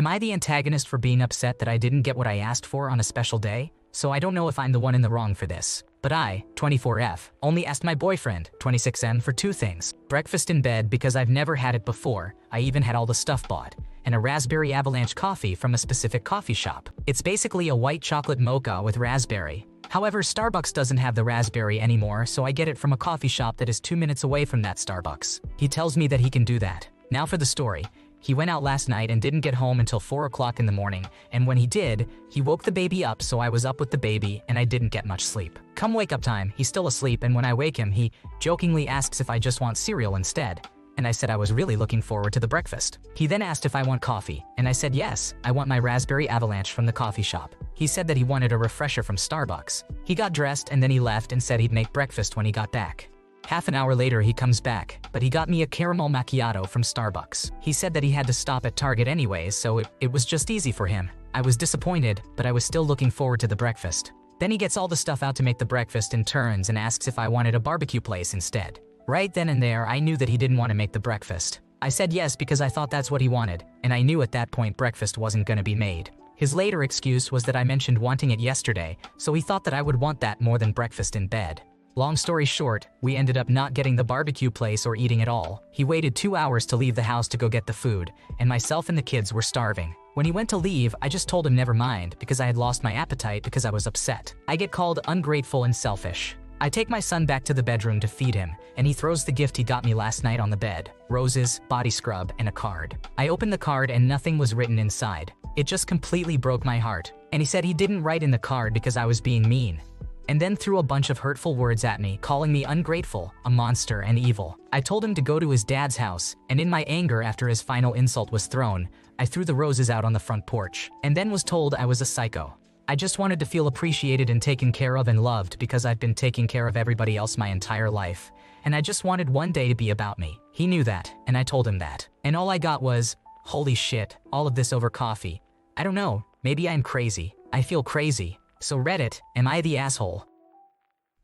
I the antagonist for being upset that I didn't get what I asked for on a special day? So I don't know if I'm the one in the wrong for this. But I, 24F, only asked my boyfriend, 26M, for 2 things. Breakfast in bed because I've never had it before, I even had all the stuff bought, and a raspberry avalanche coffee from a specific coffee shop. It's basically a white chocolate mocha with raspberry. However, Starbucks doesn't have the raspberry anymore, so I get it from a coffee shop that is 2 minutes away from that Starbucks. He tells me that he can do that. Now for the story. He went out last night and didn't get home until 4 o'clock in the morning, and when he did, he woke the baby up, so I was up with the baby and I didn't get much sleep. Come wake up time, he's still asleep, and when I wake him, he jokingly asks if I just want cereal instead. And I said I was really looking forward to the breakfast. He then asked if I want coffee, and I said yes, I want my raspberry avalanche from the coffee shop. He said that he wanted a refresher from Starbucks. He got dressed and then he left and said he'd make breakfast when he got back. Half an hour later he comes back, but he got me a caramel macchiato from Starbucks. He said that he had to stop at Target anyways, so it was just easy for him. I was disappointed, but I was still looking forward to the breakfast. Then he gets all the stuff out to make the breakfast and turns and asks if I wanted a barbecue place instead. Right then and there, I knew that he didn't want to make the breakfast. I said yes because I thought that's what he wanted, and I knew at that point breakfast wasn't gonna be made. His later excuse was that I mentioned wanting it yesterday, so he thought that I would want that more than breakfast in bed. Long story short, we ended up not getting the barbecue place or eating at all. He waited 2 hours to leave the house to go get the food, and myself and the kids were starving. When he went to leave, I just told him never mind because I had lost my appetite because I was upset. I get called ungrateful and selfish. I take my son back to the bedroom to feed him, and he throws the gift he got me last night on the bed: roses, body scrub, and a card. I opened the card and nothing was written inside. It just completely broke my heart. And he said he didn't write in the card because I was being mean, and then threw a bunch of hurtful words at me, calling me ungrateful, a monster, and evil. I told him to go to his dad's house, and in my anger after his final insult was thrown, I threw the roses out on the front porch, and then was told I was a psycho. I just wanted to feel appreciated and taken care of and loved because I've been taking care of everybody else my entire life, and I just wanted one day to be about me. He knew that, and I told him that. And all I got was, holy shit, all of this over coffee. I don't know, maybe I'm crazy. I feel crazy. So Reddit, am I the asshole?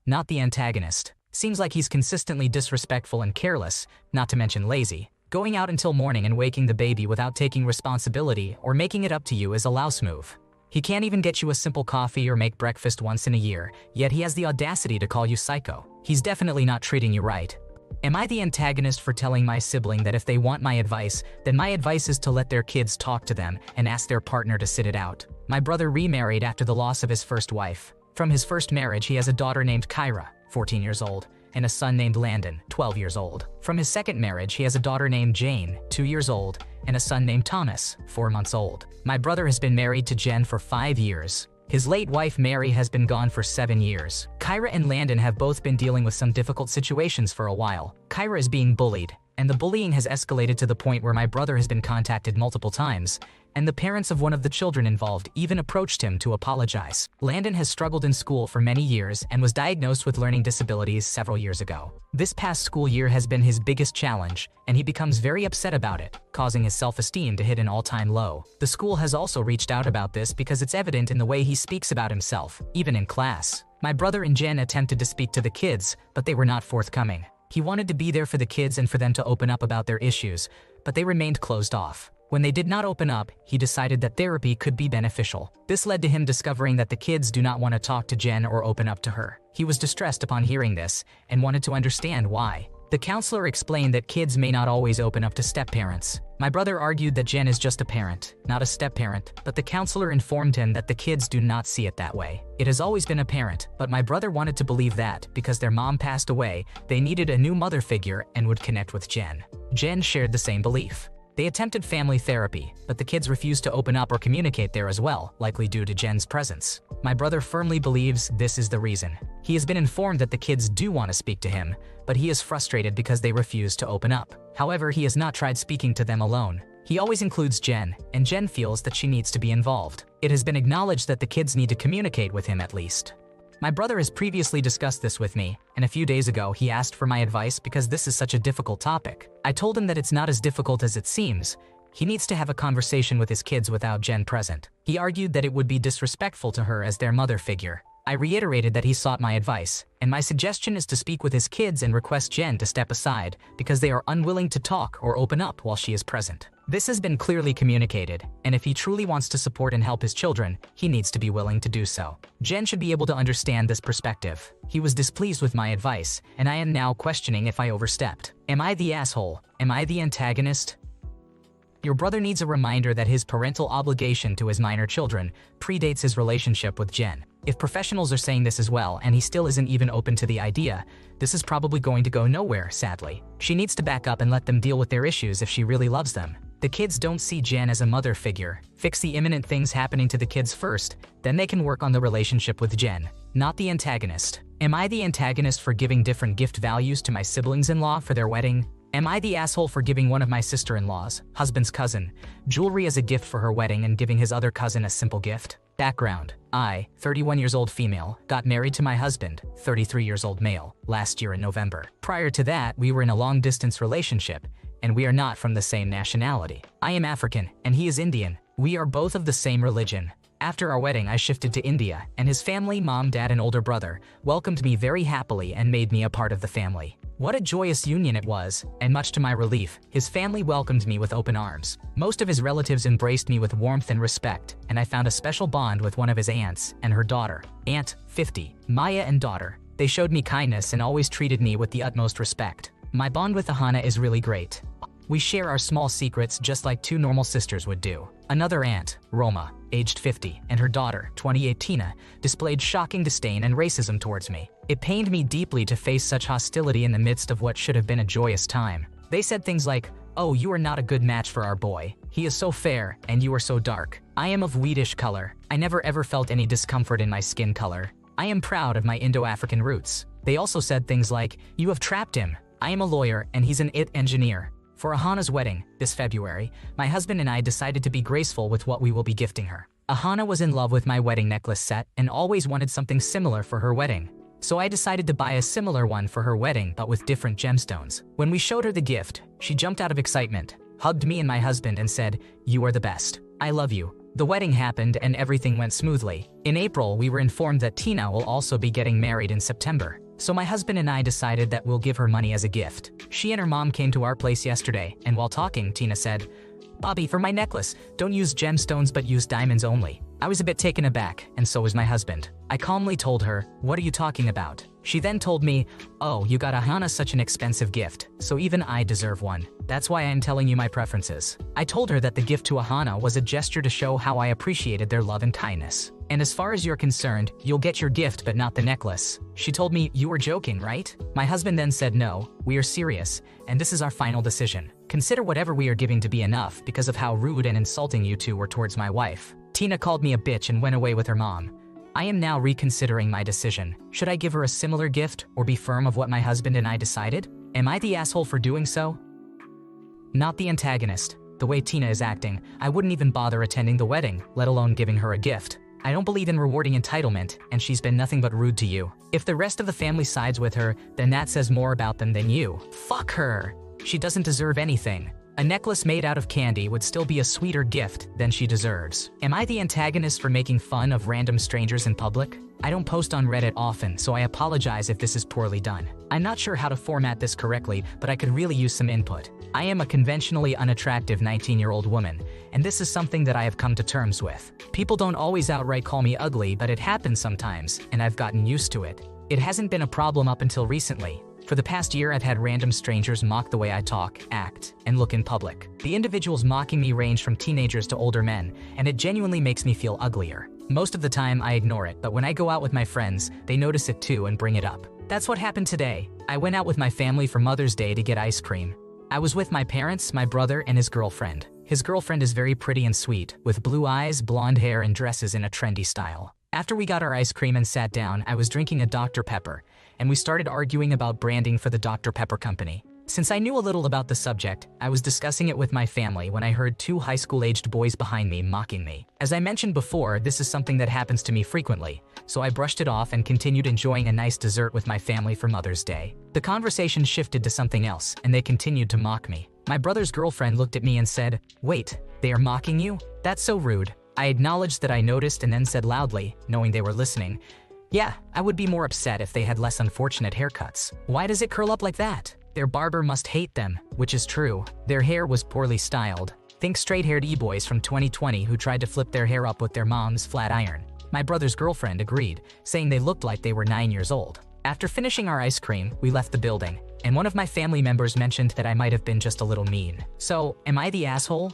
Not the antagonist. Seems like he's consistently disrespectful and careless, not to mention lazy. Going out until morning and waking the baby without taking responsibility or making it up to you is a louse move. He can't even get you a simple coffee or make breakfast once in a year, yet he has the audacity to call you psycho. He's definitely not treating you right. Am I the antagonist for telling my sibling that if they want my advice, then my advice is to let their kids talk to them and ask their partner to sit it out? My brother remarried after the loss of his first wife. From his first marriage, he has a daughter named Kyra, 14 years old, and a son named Landon, 12 years old. From his second marriage, he has a daughter named Jane, 2 years old, and a son named Thomas, 4 months old. My brother has been married to Jen for 5 years. His late wife Mary has been gone for 7 years. Kyra and Landon have both been dealing with some difficult situations for a while. Kyra is being bullied, and the bullying has escalated to the point where my brother has been contacted multiple times, and the parents of one of the children involved even approached him to apologize. Landon has struggled in school for many years and was diagnosed with learning disabilities several years ago. This past school year has been his biggest challenge, and he becomes very upset about it, causing his self-esteem to hit an all-time low. The school has also reached out about this because it's evident in the way he speaks about himself, even in class. My brother and Jen attempted to speak to the kids, but they were not forthcoming. He wanted to be there for the kids and for them to open up about their issues, but they remained closed off. When they did not open up, he decided that therapy could be beneficial. This led to him discovering that the kids do not want to talk to Jen or open up to her. He was distressed upon hearing this and wanted to understand why. The counselor explained that kids may not always open up to step-parents. My brother argued that Jen is just a parent, not a step-parent, but the counselor informed him that the kids do not see it that way. It has always been a parent, but my brother wanted to believe that, because their mom passed away, they needed a new mother figure and would connect with Jen. Jen shared the same belief. They attempted family therapy, but the kids refused to open up or communicate there as well, likely due to Jen's presence. My brother firmly believes this is the reason. He has been informed that the kids do want to speak to him, but he is frustrated because they refuse to open up. However, he has not tried speaking to them alone. He always includes Jen, and Jen feels that she needs to be involved. It has been acknowledged that the kids need to communicate with him at least. My brother has previously discussed this with me, and a few days ago he asked for my advice because this is such a difficult topic. I told him that it's not as difficult as it seems. He needs to have a conversation with his kids without Jen present. He argued that it would be disrespectful to her as their mother figure. I reiterated that he sought my advice, and my suggestion is to speak with his kids and request Jen to step aside because they are unwilling to talk or open up while she is present. This has been clearly communicated, and if he truly wants to support and help his children, he needs to be willing to do so. Jen should be able to understand this perspective. He was displeased with my advice, and I am now questioning if I overstepped. Am I the asshole? Am I the antagonist? Your brother needs a reminder that his parental obligation to his minor children predates his relationship with Jen. If professionals are saying this as well and he still isn't even open to the idea, this is probably going to go nowhere, sadly. She needs to back up and let them deal with their issues if she really loves them. The kids don't see Jen as a mother figure. Fix the imminent things happening to the kids first, then they can work on the relationship with Jen. Not the antagonist. Am I the antagonist for giving different gift values to my siblings-in-law for their wedding? Am I the asshole for giving one of my sister-in-laws, husband's cousin, jewelry as a gift for her wedding and giving his other cousin a simple gift? Background: I, 31 years old female, got married to my husband, 33 years old male, last year in November. Prior to that, we were in a long-distance relationship, and we are not from the same nationality. I am African, and he is Indian. We are both of the same religion. After our wedding, I shifted to India, and his family, mom, dad, and older brother, welcomed me very happily and made me a part of the family. What a joyous union it was, and much to my relief, his family welcomed me with open arms. Most of his relatives embraced me with warmth and respect, and I found a special bond with one of his aunts and her daughter, Aunt 50, Maya and daughter. They showed me kindness and always treated me with the utmost respect. My bond with Ahana is really great. We share our small secrets just like two normal sisters would do. Another aunt, Roma, aged 50, and her daughter, 28 Tina, displayed shocking disdain and racism towards me. It pained me deeply to face such hostility in the midst of what should have been a joyous time. They said things like, "Oh, you are not a good match for our boy. He is so fair, and you are so dark. I am of wheatish color. I never ever felt any discomfort in my skin color. I am proud of my Indo-African roots." They also said things like, "You have trapped him. I am a lawyer, and he's an IT engineer." For Ahana's wedding, this February, my husband and I decided to be graceful with what we will be gifting her. Ahana was in love with my wedding necklace set and always wanted something similar for her wedding. So I decided to buy a similar one for her wedding but with different gemstones. When we showed her the gift, she jumped out of excitement, hugged me and my husband and said, "You are the best. I love you." The wedding happened and everything went smoothly. In April, we were informed that Tina will also be getting married in September. So my husband and I decided that we'll give her money as a gift. She and her mom came to our place yesterday, and while talking, Tina said, "Bobby, for my necklace, don't use gemstones but use diamonds only." I was a bit taken aback, and so was my husband. I calmly told her, "What are you talking about?" She then told me, "Oh, you got Ahana such an expensive gift, so even I deserve one. That's why I am telling you my preferences." I told her that the gift to Ahana was a gesture to show how I appreciated their love and kindness. "And as far as you're concerned, you'll get your gift but not the necklace." She told me, "You were joking, right?" My husband then said, "No, we are serious, and this is our final decision. Consider whatever we are giving to be enough because of how rude and insulting you two were towards my wife." Tina called me a bitch and went away with her mom. I am now reconsidering my decision. Should I give her a similar gift or be firm of what my husband and I decided? Am I the asshole for doing so? Not the antagonist. The way Tina is acting, I wouldn't even bother attending the wedding, let alone giving her a gift. I don't believe in rewarding entitlement, and she's been nothing but rude to you. If the rest of the family sides with her, then that says more about them than you. Fuck her. She doesn't deserve anything. A necklace made out of candy would still be a sweeter gift than she deserves. Am I the antagonist for making fun of random strangers in public? I don't post on Reddit often, so I apologize if this is poorly done. I'm not sure how to format this correctly, but I could really use some input. I am a conventionally unattractive 19-year-old woman, and this is something that I have come to terms with. People don't always outright call me ugly, but it happens sometimes, and I've gotten used to it. It hasn't been a problem up until recently. For the past year, I've had random strangers mock the way I talk, act, and look in public. The individuals mocking me range from teenagers to older men, and it genuinely makes me feel uglier. Most of the time, I ignore it, but when I go out with my friends, they notice it too and bring it up. That's what happened today. I went out with my family for Mother's Day to get ice cream. I was with my parents, my brother, and his girlfriend. His girlfriend is very pretty and sweet, with blue eyes, blonde hair, and dresses in a trendy style. After we got our ice cream and sat down, I was drinking a Dr. Pepper, and we started arguing about branding for the Dr. Pepper company. Since I knew a little about the subject, I was discussing it with my family when I heard two high school-aged boys behind me mocking me. As I mentioned before, this is something that happens to me frequently, so I brushed it off and continued enjoying a nice dessert with my family for Mother's Day. The conversation shifted to something else, and they continued to mock me. My brother's girlfriend looked at me and said, "Wait, they are mocking you? That's so rude." I acknowledged that I noticed and then said loudly, knowing they were listening, "Yeah, I would be more upset if they had less unfortunate haircuts. Why does it curl up like that? Their barber must hate them," which is true. Their hair was poorly styled. Think straight-haired e-boys from 2020 who tried to flip their hair up with their mom's flat iron. My brother's girlfriend agreed, saying they looked like they were 9 years old. After finishing our ice cream, we left the building, and one of my family members mentioned that I might have been just a little mean. So, am I the asshole?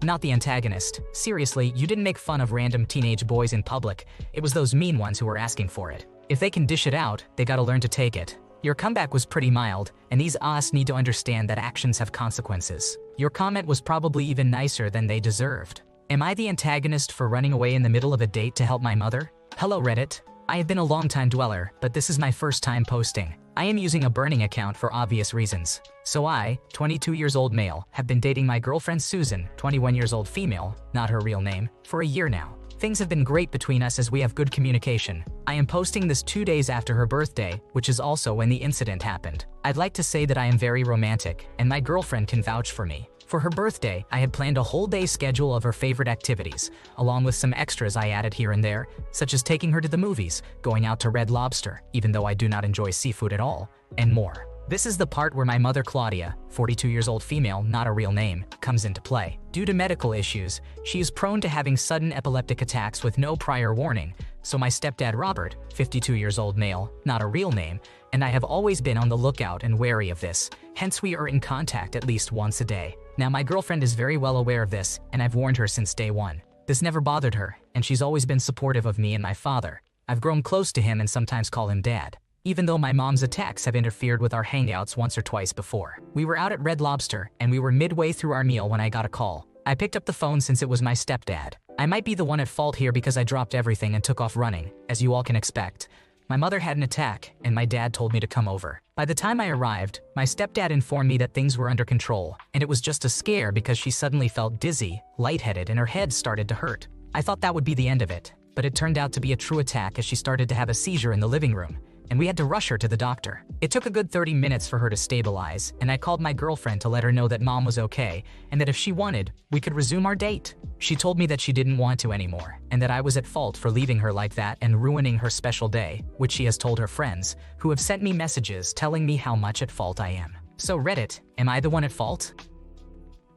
Not the antagonist. Seriously, you didn't make fun of random teenage boys in public. It was those mean ones who were asking for it. If they can dish it out, they gotta learn to take it. Your comeback was pretty mild, and these us need to understand that actions have consequences. Your comment was probably even nicer than they deserved. Am I the antagonist for running away in the middle of a date to help my mother? Hello Reddit. I have been a long-time dweller, but this is my first time posting. I am using a burning account for obvious reasons. So I, 22 years old male, have been dating my girlfriend Susan, 21 years old female, not her real name, for a year now. Things have been great between us as we have good communication. I am posting this 2 days after her birthday, which is also when the incident happened. I'd like to say that I am very romantic, and my girlfriend can vouch for me. For her birthday, I had planned a whole day schedule of her favorite activities, along with some extras I added here and there, such as taking her to the movies, going out to Red Lobster, even though I do not enjoy seafood at all, and more. This is the part where my mother Claudia, 42 years old female, not a real name, comes into play. Due to medical issues, she is prone to having sudden epileptic attacks with no prior warning, so my stepdad Robert, 52 years old male, not a real name, and I have always been on the lookout and wary of this, hence we are in contact at least once a day. Now my girlfriend is very well aware of this, and I've warned her since day one. This never bothered her, and she's always been supportive of me and my father. I've grown close to him and sometimes call him dad. Even though my mom's attacks have interfered with our hangouts once or twice before. We were out at Red Lobster, and we were midway through our meal when I got a call. I picked up the phone since it was my stepdad. I might be the one at fault here because I dropped everything and took off running, as you all can expect. My mother had an attack, and my dad told me to come over. By the time I arrived, my stepdad informed me that things were under control, and it was just a scare because she suddenly felt dizzy, lightheaded, and her head started to hurt. I thought that would be the end of it, but it turned out to be a true attack as she started to have a seizure in the living room, and we had to rush her to the doctor. It took a good 30 minutes for her to stabilize, and I called my girlfriend to let her know that mom was okay, and that if she wanted, we could resume our date. She told me that she didn't want to anymore, and that I was at fault for leaving her like that and ruining her special day, which she has told her friends, who have sent me messages telling me how much at fault I am. So Reddit, am I the one at fault?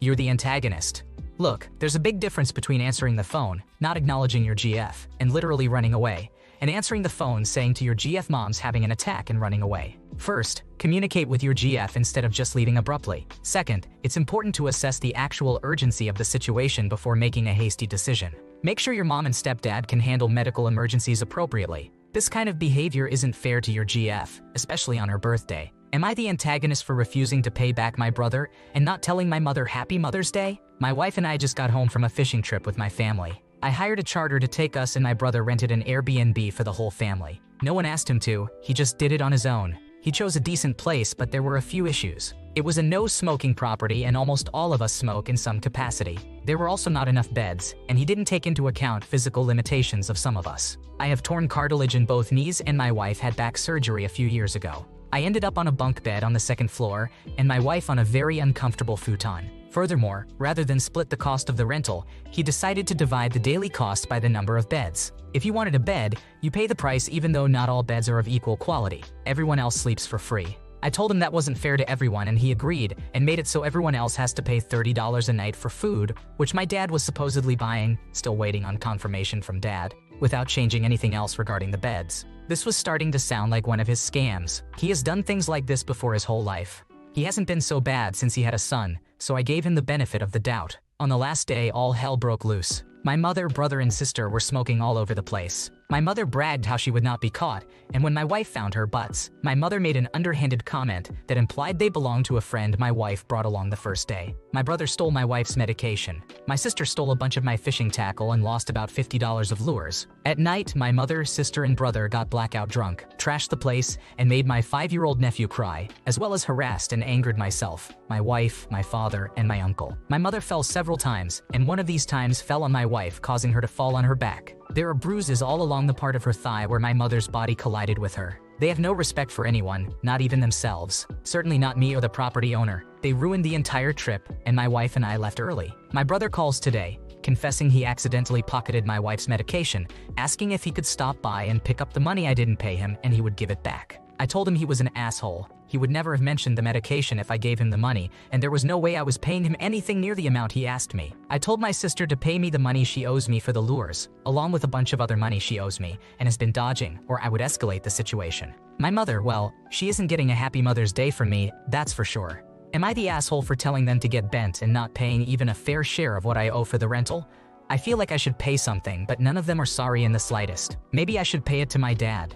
You're the antagonist. Look, there's a big difference between answering the phone, not acknowledging your GF, and literally running away, and answering the phone saying to your GF mom's having an attack and running away. First, communicate with your GF instead of just leaving abruptly. Second, it's important to assess the actual urgency of the situation before making a hasty decision. Make sure your mom and stepdad can handle medical emergencies appropriately. This kind of behavior isn't fair to your GF, especially on her birthday. Am I the antagonist for refusing to pay back my brother and not telling my mother Happy Mother's Day? My wife and I just got home from a fishing trip with my family. I hired a charter to take us, and my brother rented an Airbnb for the whole family. No one asked him to, he just did it on his own. He chose a decent place, but there were a few issues. It was a no-smoking property, and almost all of us smoke in some capacity. There were also not enough beds, and he didn't take into account physical limitations of some of us. I have torn cartilage in both knees, and my wife had back surgery a few years ago. I ended up on a bunk bed on the second floor, and my wife on a very uncomfortable futon. Furthermore, rather than split the cost of the rental, he decided to divide the daily cost by the number of beds. If you wanted a bed, you pay the price even though not all beds are of equal quality. Everyone else sleeps for free. I told him that wasn't fair to everyone, and he agreed and made it so everyone else has to pay $30 a night for food, which my dad was supposedly buying, still waiting on confirmation from dad, without changing anything else regarding the beds. This was starting to sound like one of his scams. He has done things like this before his whole life. He hasn't been so bad since he had a son, so I gave him the benefit of the doubt. On the last day, all hell broke loose. My mother, brother, and sister were smoking all over the place. My mother bragged how she would not be caught, and when my wife found her butts, my mother made an underhanded comment that implied they belonged to a friend my wife brought along the first day. My brother stole my wife's medication. My sister stole a bunch of my fishing tackle and lost about $50 of lures. At night, my mother, sister, and brother got blackout drunk, trashed the place, and made my 5-year-old nephew cry, as well as harassed and angered myself, my wife, my father, and my uncle. My mother fell several times, and one of these times fell on my wife, causing her to fall on her back. There are bruises all along the part of her thigh where my mother's body collided with her. They have no respect for anyone, not even themselves. Certainly not me or the property owner. They ruined the entire trip, and my wife and I left early. My brother calls today, confessing he accidentally pocketed my wife's medication, asking if he could stop by and pick up the money I didn't pay him and he would give it back. I told him he was an asshole. he would never have mentioned the medication if I gave him the money, and there was no way I was paying him anything near the amount he asked me. I told my sister to pay me the money she owes me for the lures, along with a bunch of other money she owes me, and has been dodging, or I would escalate the situation. My mother, well, she isn't getting a happy Mother's Day from me, that's for sure. Am I the asshole for telling them to get bent and not paying even a fair share of what I owe for the rental? I feel like I should pay something, but none of them are sorry in the slightest. Maybe I should pay it to my dad.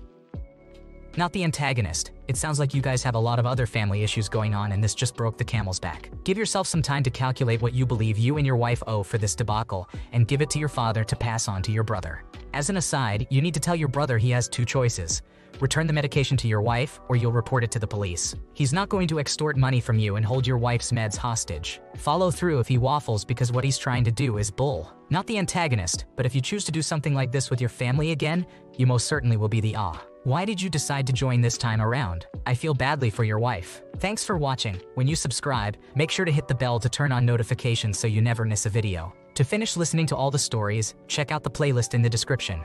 Not the antagonist. It sounds like you guys have a lot of other family issues going on and this just broke the camel's back. Give yourself some time to calculate what you believe you and your wife owe for this debacle and give it to your father to pass on to your brother. As an aside, you need to tell your brother he has two choices. Return the medication to your wife, or you'll report it to the police. He's not going to extort money from you and hold your wife's meds hostage. Follow through if he waffles because what he's trying to do is bull. Not the antagonist, but if you choose to do something like this with your family again, you most certainly will be the Why did you decide to join this time around? I feel badly for your wife. Thanks for watching. When you subscribe, make sure to hit the bell to turn on notifications so you never miss a video. To finish listening to all the stories, check out the playlist in the description.